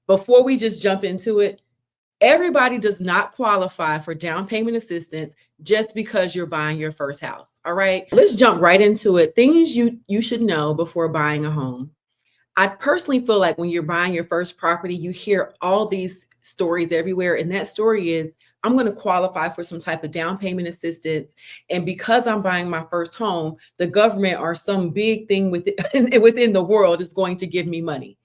before we just jump into it, everybody does not qualify for down payment assistance just because you're buying your first house. All right, let's jump right into it. Things you should know before buying a home. I personally feel like when you're buying your first property, you hear all these stories everywhere. And that story is, I'm going to qualify for some type of down payment assistance. And because I'm buying my first home, the government or some big thing within the world is going to give me money.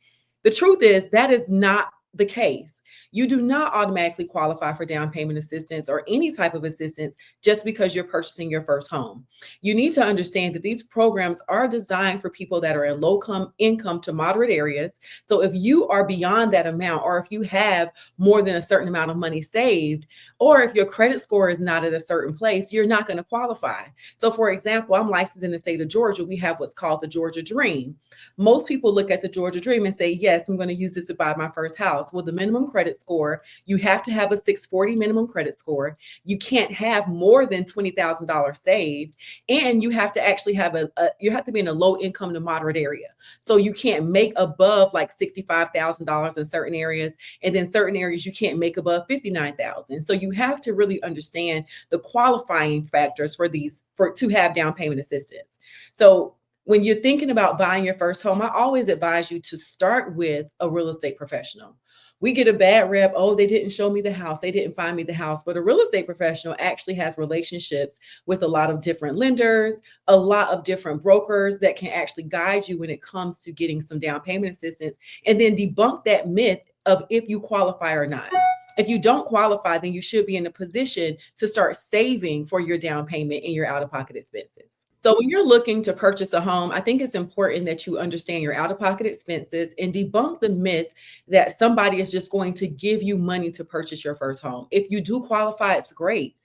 The truth is, that is not the case. You do not automatically qualify for down payment assistance or any type of assistance just because you're purchasing your first home. You need to understand that these programs are designed for people that are in low income to moderate areas. So if you are beyond that amount, or if you have more than a certain amount of money saved, or if your credit score is not at a certain place, you're not going to qualify. So for example, I'm licensed in the state of Georgia. We have what's called the Georgia Dream. Most people look at the Georgia Dream and say, yes, I'm going to use this to buy my first house. Well, the minimum credit score, you have to have a 640 minimum credit score. You can't have more than $20,000 saved. And you have to actually have you have to be in a low income to moderate area. So you can't make above like $65,000 in certain areas. And then certain areas you can't make above $59,000. So you have to really understand the qualifying factors to have down payment assistance. So when you're thinking about buying your first home, I always advise you to start with a real estate professional. We get a bad rep. Oh, they didn't show me the house. They didn't find me the house. But a real estate professional actually has relationships with a lot of different lenders, a lot of different brokers that can actually guide you when it comes to getting some down payment assistance, and then debunk that myth of if you qualify or not. If you don't qualify, then you should be in a position to start saving for your down payment and your out-of-pocket expenses. So when you're looking to purchase a home, I think it's important that you understand your out-of-pocket expenses and debunk the myth that somebody is just going to give you money to purchase your first home. If you do qualify, it's great.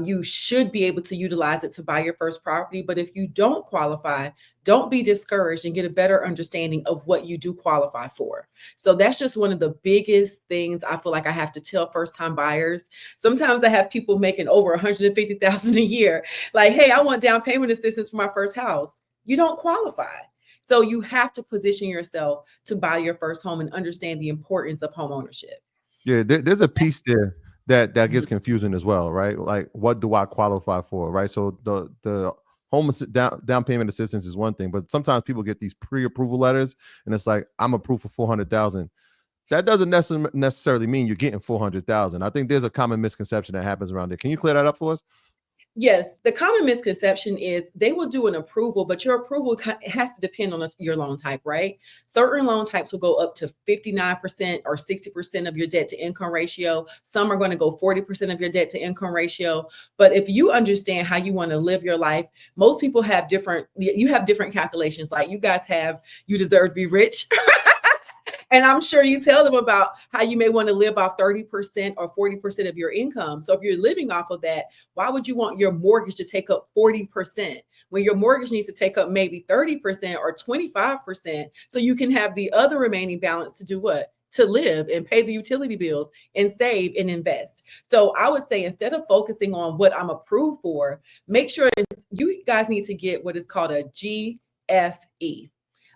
You should be able to utilize it to buy your first property. But if you don't qualify, don't be discouraged and get a better understanding of what you do qualify for. So that's just one of the biggest things I feel like I have to tell first-time buyers. Sometimes I have people making over $150,000 a year. Like, hey, I want down payment assistance for my first house. You don't qualify. So you have to position yourself to buy your first home and understand the importance of home ownership. Yeah, there's a piece there that gets confusing as well, right? Like, what do I qualify for, right? So the home down payment assistance is one thing, but sometimes people get these pre-approval letters, and it's like, I'm approved for 400,000. That doesn't necessarily mean you're getting 400,000. I think there's a common misconception that happens around it. Can you clear that up for us? Yes, the common misconception is they will do an approval, but your approval has to depend on your loan type, right? Certain loan types will go up to 59% or 60% of your debt to income ratio. Some are going to go 40% of your debt to income ratio. But if you understand how you want to live your life, most people have different calculations. Like you guys have, you deserve to be rich. And I'm sure you tell them about how you may want to live off 30% or 40% of your income. So if you're living off of that, why would you want your mortgage to take up 40% when your mortgage needs to take up maybe 30% or 25%, so you can have the other remaining balance to do what? To live and pay the utility bills and save and invest. So I would say, instead of focusing on what I'm approved for, make sure you guys need to get what is called a GFE.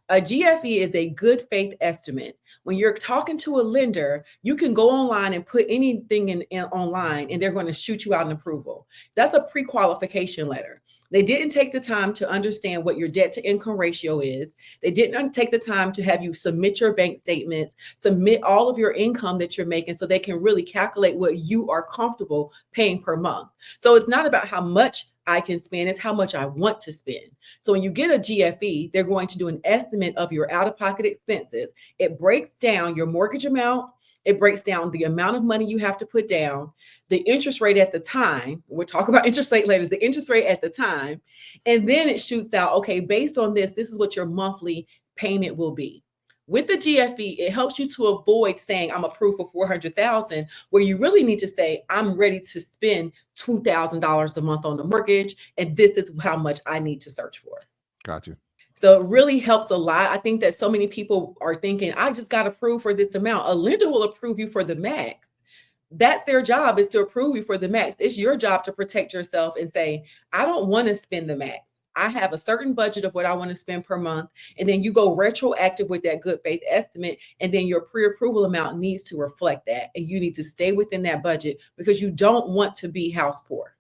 A GFE is a good faith estimate. When you're talking to a lender, you can go online and put anything in online, and they're going to shoot you out an approval. That's a pre-qualification letter. They didn't take the time to understand what your debt to income ratio is. They didn't take the time to have you submit your bank statements, submit all of your income that you're making, so they can really calculate what you are comfortable paying per month. So it's not about how much I can spend, it's how much I want to spend. So when you get a GFE, they're going to do an estimate of your out-of-pocket expenses. It breaks down your mortgage amount. It breaks down the amount of money you have to put down, the interest rate at the time. We'll talk about interest rate later, the interest rate at the time. And then it shoots out, okay, based on this is what your monthly payment will be. With the GFE, it helps you to avoid saying I'm approved for 400,000, where you really need to say I'm ready to spend $2,000 a month on the mortgage, and this is how much I need to search for. Got you. So it really helps a lot. I think that so many people are thinking, I just got approved for this amount. A lender will approve you for the max. That's their job, is to approve you for the max. It's your job to protect yourself and say, I don't want to spend the max. I have a certain budget of what I want to spend per month, and then you go retroactive with that good faith estimate, and then your pre-approval amount needs to reflect that, and you need to stay within that budget because you don't want to be house poor.